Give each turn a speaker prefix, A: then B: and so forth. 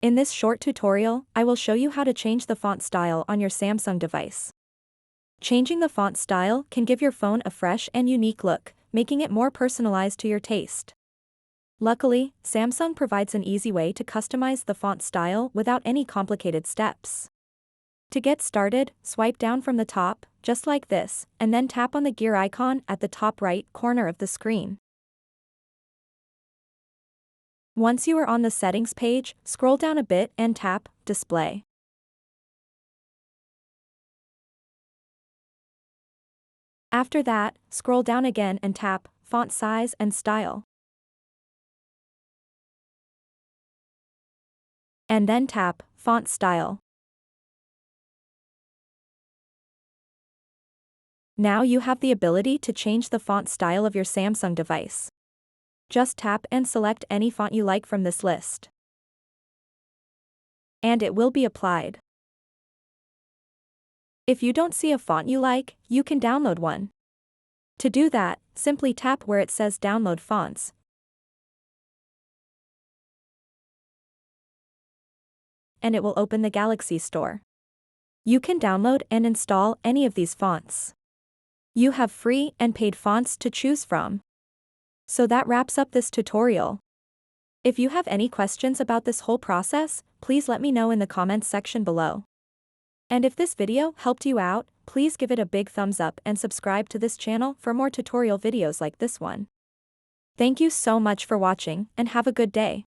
A: In this short tutorial, I will show you how to change the font style on your Samsung device. Changing the font style can give your phone a fresh and unique look, making it more personalized to your taste. Luckily, Samsung provides an easy way to customize the font style without any complicated steps. To get started, swipe down from the top, just like this, and then tap on the gear icon at the top right corner of the screen. Once you are on the settings page, scroll down a bit and tap Display. After that, scroll down again and tap Font Size and Style. And then tap Font Style. Now you have the ability to change the font style of your Samsung device. Just tap and select any font you like from this list. And it will be applied. If you don't see a font you like, you can download one. To do that, simply tap where it says Download Fonts. And it will open the Galaxy Store. You can download and install any of these fonts. You have free and paid fonts to choose from. So that wraps up this tutorial. If you have any questions about this whole process, please let me know in the comments section below. And if this video helped you out, please give it a big thumbs up and subscribe to this channel for more tutorial videos like this one. Thank you so much for watching and have a good day.